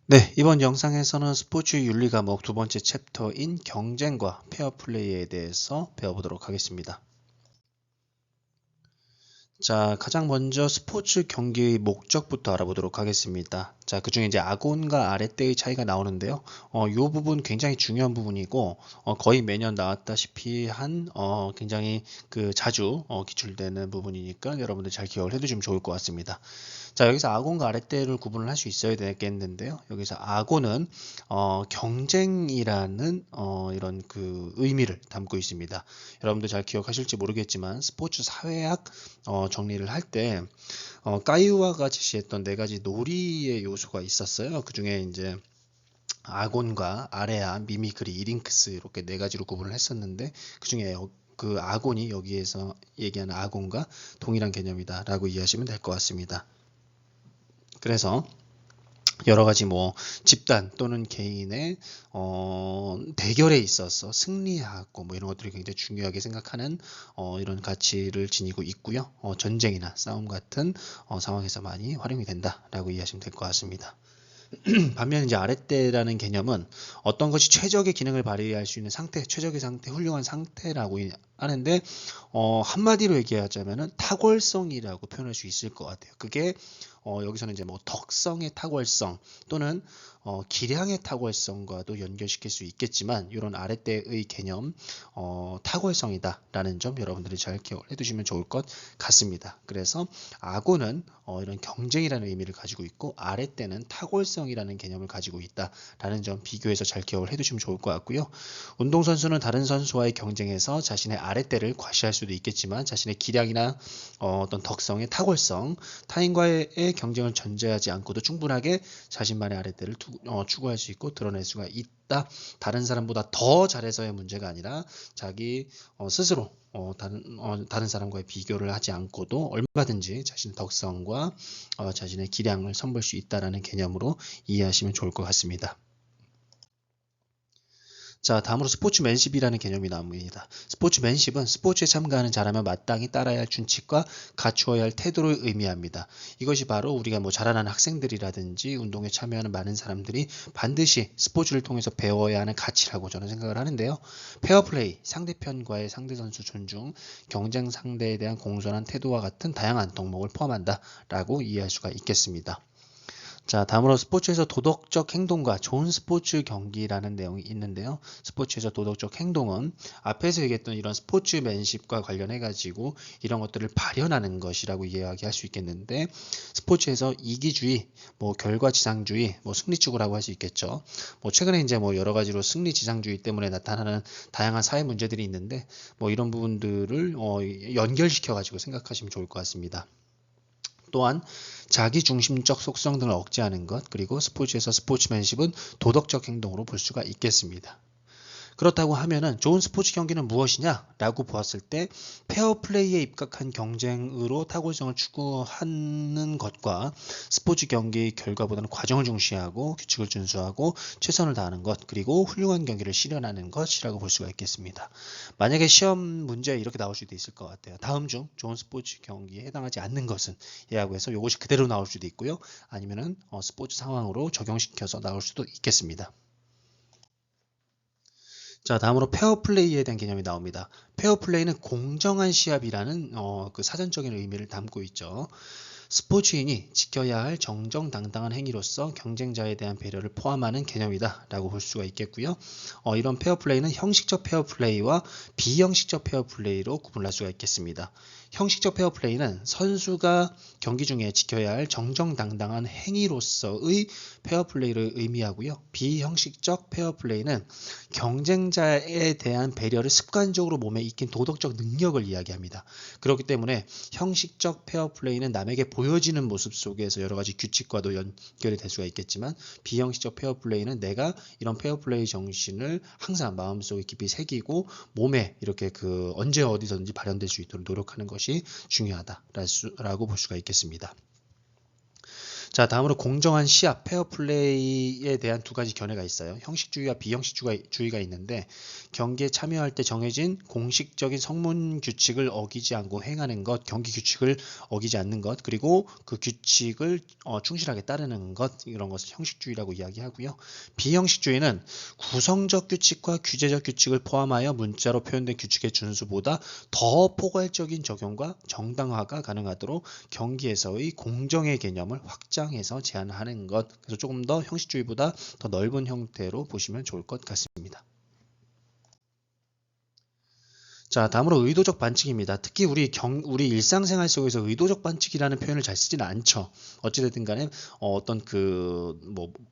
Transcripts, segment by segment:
네, 이번 영상에서는 스포츠 윤리 과목 두 번째 챕터인 경쟁과 페어플레이에 대해서 배워보도록 하겠습니다. 자, 가장 먼저 스포츠 경기의 목적부터 알아보도록 하겠습니다. 자, 그중에 이제 아곤과 아랫대의 차이가 나오는데요. 이 부분 굉장히 중요한 부분이고, 거의 매년 나왔다시피 굉장히 자주 기출되는 부분이니까 여러분들 잘 기억을 해두시면 좋을 것 같습니다. 자, 여기서 아곤과 아랫대를 구분을 할 수 있어야 되겠는데요. 여기서 아곤은 경쟁이라는 이런 의미를 담고 있습니다. 여러분들 잘 기억하실지 모르겠지만 스포츠 사회학 정리를 할 때 까이우아가 제시했던 네 가지 놀이의 요소가 있었어요. 그 중에 이제 아곤과 아레아, 미미크리, 이링크스 이렇게 네 가지로 구분을 했었는데 그 중에 그 아곤이 여기에서 얘기하는 아곤과 동일한 개념이다라고 이해하시면 될 것 같습니다. 그래서 여러 가지 집단 또는 개인의 대결에 있어서 승리하고 이런 것들이 굉장히 중요하게 생각하는 이런 가치를 지니고 있고요. 전쟁이나 싸움 같은 상황에서 많이 활용이 된다라고 이해하시면 될 것 같습니다. 반면 이제 아랫대라는 개념은 어떤 것이 최적의 기능을 발휘할 수 있는 상태, 최적의 상태, 훌륭한 상태라고 하는데 한마디로 얘기하자면은 탁월성이라고 표현할 수 있을 것 같아요. 그게 여기서는 이제 덕성의 탁월성 또는 기량의 탁월성과도 연결시킬 수 있겠지만 이런 아랫대의 개념 탁월성이다라는 점 여러분들이 잘 기억을 해두시면 좋을 것 같습니다. 그래서 아고는 이런 경쟁이라는 의미를 가지고 있고 아랫대는 탁월성이라는 개념을 가지고 있다라는 점 비교해서 잘 기억을 해두시면 좋을 것 같고요. 운동선수는 다른 선수와의 경쟁에서 자신의 아랫대를 과시할 수도 있겠지만 자신의 기량이나 어떤 덕성의 탁월성, 타인과의 경쟁을 전제하지 않고도 충분하게 자신만의 아랫대를 추구할 수 있고 드러낼 수가 있다. 다른 사람보다 더 잘해서의 문제가 아니라 자기 스스로 다른 사람과의 비교를 하지 않고도 얼마든지 자신의 덕성과 자신의 기량을 선보일 수 있다라는 개념으로 이해하시면 좋을 것 같습니다. 자, 다음으로 스포츠맨십이라는 개념이 나옵니다. 스포츠맨십은 스포츠에 참가하는 자라면 마땅히 따라야 할 준칙과 갖추어야 할 태도를 의미합니다. 이것이 바로 우리가 자라나는 학생들이라든지 운동에 참여하는 많은 사람들이 반드시 스포츠를 통해서 배워야 하는 가치라고 저는 생각을 하는데요. 페어플레이, 상대편과의 상대 선수 존중, 경쟁 상대에 대한 공손한 태도와 같은 다양한 덕목을 포함한다라고 이해할 수가 있겠습니다. 자, 다음으로 스포츠에서 도덕적 행동과 좋은 스포츠 경기라는 내용이 있는데요. 스포츠에서 도덕적 행동은 앞에서 얘기했던 이런 스포츠맨십과 관련해 가지고 이런 것들을 발현하는 것이라고 이야기할 수 있겠는데 스포츠에서 이기주의, 결과지상주의, 승리추구라고 할 수 있겠죠. 최근에 이제 여러 가지로 승리지상주의 때문에 나타나는 다양한 사회 문제들이 있는데 이런 부분들을 연결시켜 가지고 생각하시면 좋을 것 같습니다. 또한 자기중심적 속성 등을 억제하는 것, 그리고 스포츠에서 스포츠맨십은 도덕적 행동으로 볼 수가 있겠습니다. 그렇다고 하면은 좋은 스포츠 경기는 무엇이냐라고 보았을 때 페어플레이에 입각한 경쟁으로 탁월성을 추구하는 것과 스포츠 경기의 결과보다는 과정을 중시하고 규칙을 준수하고 최선을 다하는 것, 그리고 훌륭한 경기를 실현하는 것이라고 볼 수가 있겠습니다. 만약에 시험 문제에 이렇게 나올 수도 있을 것 같아요. 다음 중 좋은 스포츠 경기에 해당하지 않는 것은 이라고 해서 이것이 그대로 나올 수도 있고요. 아니면은 스포츠 상황으로 적용시켜서 나올 수도 있겠습니다. 자, 다음으로 페어플레이에 대한 개념이 나옵니다. 페어플레이는 공정한 시합이라는 사전적인 의미를 담고 있죠. 스포츠인이 지켜야 할 정정당당한 행위로서 경쟁자에 대한 배려를 포함하는 개념이다 라고 볼 수가 있겠고요. 이런 페어플레이는 형식적 페어플레이와 비형식적 페어플레이로 구분할 수가 있겠습니다. 형식적 페어플레이는 선수가 경기 중에 지켜야 할 정정당당한 행위로서의 페어플레이를 의미하고요. 비형식적 페어플레이는 경쟁자에 대한 배려를 습관적으로 몸에 익힌 도덕적 능력을 이야기합니다. 그렇기 때문에 형식적 페어플레이는 남에게 보여지는 모습 속에서 여러 가지 규칙과도 연결이 될 수가 있겠지만 비형식적 페어플레이는 내가 이런 페어플레이 정신을 항상 마음속에 깊이 새기고 몸에 이렇게 언제 어디서든지 발현될 수 있도록 노력하는 것이 중요하다라고 볼 수가 있겠습니다. 자, 다음으로 공정한 시합, 페어플레이에 대한 두 가지 견해가 있어요. 형식주의와 비형식주의가 있는데 경기에 참여할 때 정해진 공식적인 성문 규칙을 어기지 않고 행하는 것, 경기 규칙을 어기지 않는 것, 그리고 그 규칙을 충실하게 따르는 것, 이런 것을 형식주의라고 이야기하고요. 비형식주의는 구성적 규칙과 규제적 규칙을 포함하여 문자로 표현된 규칙의 준수보다 더 포괄적인 적용과 정당화가 가능하도록 경기에서의 공정의 개념을 확장해서 제한하는 것. 그래서 조금 더 형식주의보다 더 넓은 형태로 보시면 좋을 것 같습니다. 자, 다음으로 의도적 반칙입니다. 특히 우리 일상생활 속에서 의도적 반칙이라는 표현을 잘 쓰지는 않죠. 어찌됐든 간에 어떤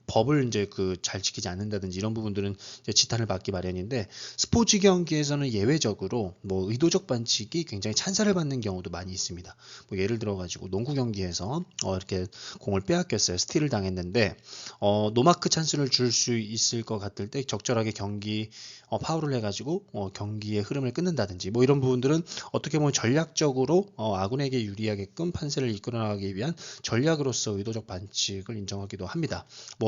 법을 이제 잘 지키지 않는다든지 이런 부분들은 이제 지탄을 받기 마련인데 스포츠 경기에서는 예외적으로 의도적 반칙이 굉장히 찬사를 받는 경우도 많이 있습니다. 예를 들어 가지고 농구 경기에서 이렇게 공을 빼앗겼어요. 스틸을 당했는데 노마크 찬스를 줄 수 있을 것 같을 때 적절하게 경기 파울을 해가지고 경기의 흐름을 끊는다든지 이런 부분들은 어떻게 보면 전략적으로 아군에게 유리하게끔 판세를 이끌어 나가기 위한 전략으로서 의도적 반칙을 인정하기도 합니다.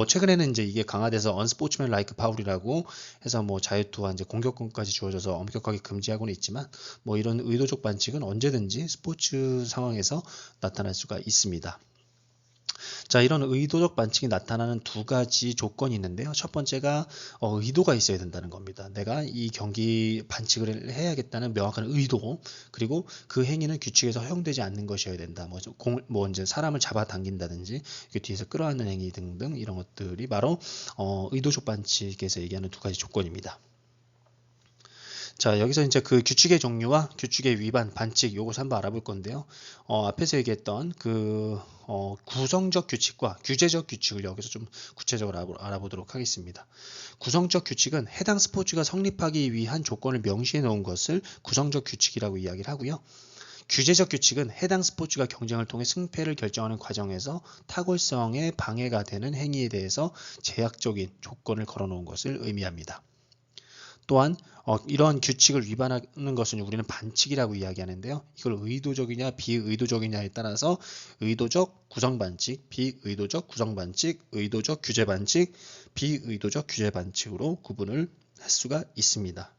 최근에는 이제 이게 강화돼서 언스포츠맨 라이크 파울이라고 해서 자유투와 이제 공격권까지 주어져서 엄격하게 금지하고는 있지만 이런 의도적 반칙은 언제든지 스포츠 상황에서 나타날 수가 있습니다. 자, 이런 의도적 반칙이 나타나는 두 가지 조건이 있는데요. 첫 번째가 의도가 있어야 된다는 겁니다. 내가 이 경기 반칙을 해야겠다는 명확한 의도, 그리고 그 행위는 규칙에서 허용되지 않는 것이어야 된다. 이제 사람을 잡아당긴다든지 뒤에서 끌어안는 행위 등등 이런 것들이 바로 의도적 반칙에서 얘기하는 두 가지 조건입니다. 자, 여기서 이제 그 규칙의 종류와 규칙의 위반, 반칙 요것을 한번 알아볼 건데요. 앞에서 얘기했던 구성적 규칙과 규제적 규칙을 여기서 좀 구체적으로 알아보도록 하겠습니다. 구성적 규칙은 해당 스포츠가 성립하기 위한 조건을 명시해 놓은 것을 구성적 규칙이라고 이야기를 하고요. 규제적 규칙은 해당 스포츠가 경쟁을 통해 승패를 결정하는 과정에서 타골성에 방해가 되는 행위에 대해서 제약적인 조건을 걸어놓은 것을 의미합니다. 또한 이러한 규칙을 위반하는 것은 우리는 반칙이라고 이야기하는데요. 이걸 의도적이냐 비의도적이냐에 따라서 의도적 구성반칙, 비의도적 구성반칙, 의도적 규제반칙, 비의도적 규제반칙으로 구분을 할 수가 있습니다.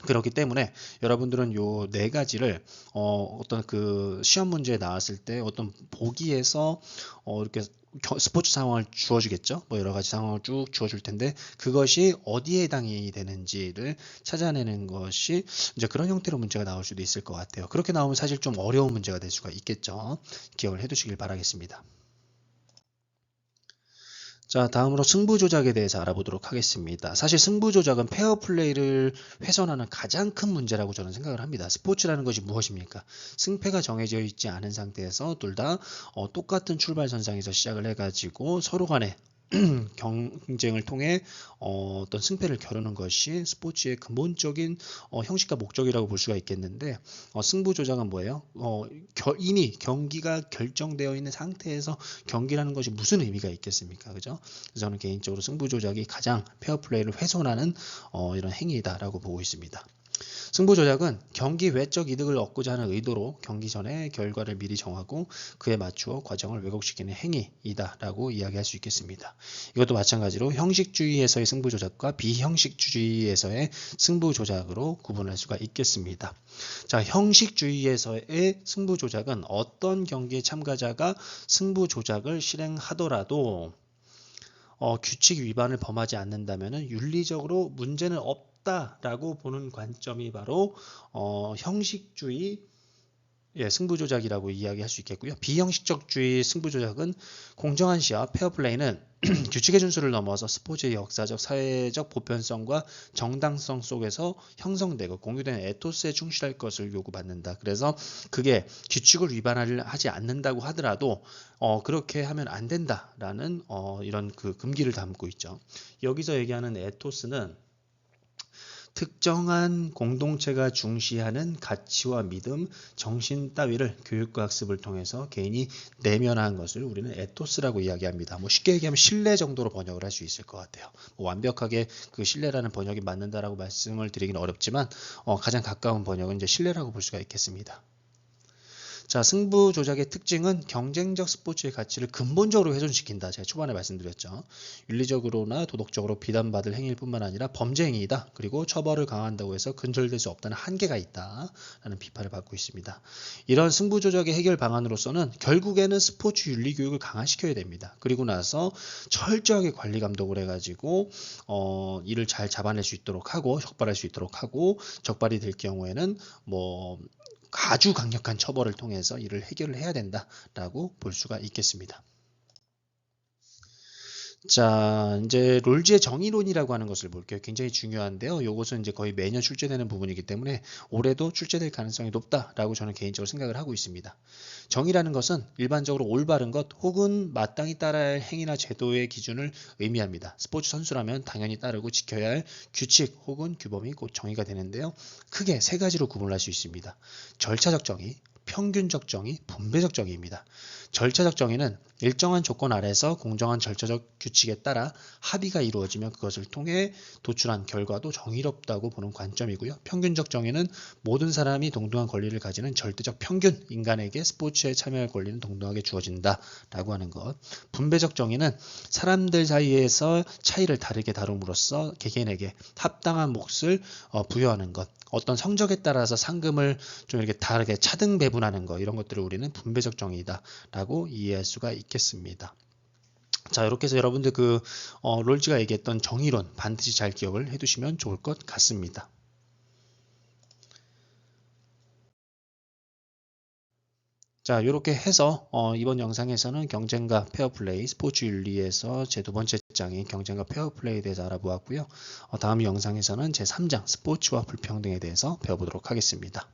그렇기 때문에 여러분들은 요 네 가지를 어떤 그 시험 문제에 나왔을 때 어떤 보기에서 이렇게 스포츠 상황을 주어주겠죠. 여러 가지 상황을 쭉 주어줄 텐데 그것이 어디에 해당이 되는지를 찾아내는 것이 이제 그런 형태로 문제가 나올 수도 있을 것 같아요. 그렇게 나오면 사실 좀 어려운 문제가 될 수가 있겠죠. 기억을 해두시길 바라겠습니다. 자, 다음으로 승부 조작에 대해서 알아보도록 하겠습니다. 사실 승부 조작은 페어플레이를 훼손하는 가장 큰 문제라고 저는 생각을 합니다. 스포츠라는 것이 무엇입니까? 승패가 정해져 있지 않은 상태에서 둘 다 똑같은 출발선상에서 시작을 해가지고 서로 간에 경쟁을 통해 어떤 승패를 겨루는 것이 스포츠의 근본적인 형식과 목적이라고 볼 수가 있겠는데 승부 조작은 뭐예요? 이미 경기가 결정되어 있는 상태에서 경기라는 것이 무슨 의미가 있겠습니까? 그죠? 그래서 저는 개인적으로 승부 조작이 가장 페어플레이를 훼손하는 이런 행위다라고 보고 있습니다. 승부 조작은 경기 외적 이득을 얻고자 하는 의도로 경기 전에 결과를 미리 정하고 그에 맞추어 과정을 왜곡시키는 행위이다라고 이야기할 수 있겠습니다. 이것도 마찬가지로 형식주의에서의 승부 조작과 비형식주의에서의 승부 조작으로 구분할 수가 있겠습니다. 자, 형식주의에서의 승부 조작은 어떤 경기에 참가자가 승부 조작을 실행하더라도 규칙 위반을 범하지 않는다면 윤리적으로 문제는 없다라고 보는 관점이 바로 형식주의 승부조작이라고 이야기할 수 있겠고요. 비형식적주의 승부조작은 공정한 시합 페어플레이는 규칙의 준수를 넘어서 스포츠의 역사적, 사회적 보편성과 정당성 속에서 형성되고 공유된 에토스에 충실할 것을 요구받는다. 그래서 그게 규칙을 위반하지 않는다고 하더라도 그렇게 하면 안 된다라는 이런 그 금기를 담고 있죠. 여기서 얘기하는 에토스는 특정한 공동체가 중시하는 가치와 믿음, 정신 따위를 교육과 학습을 통해서 개인이 내면화한 것을 우리는 에토스라고 이야기합니다. 쉽게 얘기하면 신뢰 정도로 번역을 할 수 있을 것 같아요. 완벽하게 그 신뢰라는 번역이 맞는다라고 말씀을 드리긴 어렵지만 가장 가까운 번역은 이제 신뢰라고 볼 수가 있겠습니다. 자, 승부 조작의 특징은 경쟁적 스포츠의 가치를 근본적으로 훼손시킨다. 제가 초반에 말씀드렸죠. 윤리적으로나 도덕적으로 비난받을 행위일 뿐만 아니라 범죄 행위이다. 그리고 처벌을 강화한다고 해서 근절될 수 없다는 한계가 있다. 라는 비판을 받고 있습니다. 이런 승부 조작의 해결 방안으로서는 결국에는 스포츠 윤리 교육을 강화시켜야 됩니다. 그리고 나서 철저하게 관리 감독을 해가지고 이를 잘 잡아낼 수 있도록 하고 적발할 수 있도록 하고 적발이 될 경우에는 뭐 아주 강력한 처벌을 통해서 이를 해결을 해야 된다라고 볼 수가 있겠습니다. 자, 이제 롤즈의 정의론이라고 하는 것을 볼게요. 굉장히 중요한데요. 이것은 이제 거의 매년 출제되는 부분이기 때문에 올해도 출제될 가능성이 높다라고 저는 개인적으로 생각을 하고 있습니다. 정의라는 것은 일반적으로 올바른 것 혹은 마땅히 따라야 할 행위나 제도의 기준을 의미합니다. 스포츠 선수라면 당연히 따르고 지켜야 할 규칙 혹은 규범이 곧 정의가 되는데요. 크게 세 가지로 구분할 수 있습니다. 절차적 정의, 평균적 정의, 분배적 정의입니다. 절차적 정의는 일정한 조건 아래서 공정한 절차적 규칙에 따라 합의가 이루어지면 그것을 통해 도출한 결과도 정의롭다고 보는 관점이고요. 평균적 정의는 모든 사람이 동등한 권리를 가지는 절대적 평균, 인간에게 스포츠에 참여할 권리는 동등하게 주어진다라고 하는 것. 분배적 정의는 사람들 사이에서 차이를 다르게 다룸으로써 개개인에게 합당한 몫을 부여하는 것. 어떤 성적에 따라서 상금을 좀 이렇게 다르게 차등 배분하는 것, 이런 것들을 우리는 분배적 정의다라고 이해할 수가 있겠습니다. 자, 이렇게 해서 여러분들 롤즈가 얘기했던 정의론 반드시 잘 기억을 해두시면 좋을 것 같습니다. 자, 이렇게 해서 이번 영상에서는 경쟁과 페어플레이, 스포츠 윤리에서 제 두 번째 장인 경쟁과 페어플레이에 대해서 알아보았고요. 다음 영상에서는 제 3장 스포츠와 불평등에 대해서 배워보도록 하겠습니다.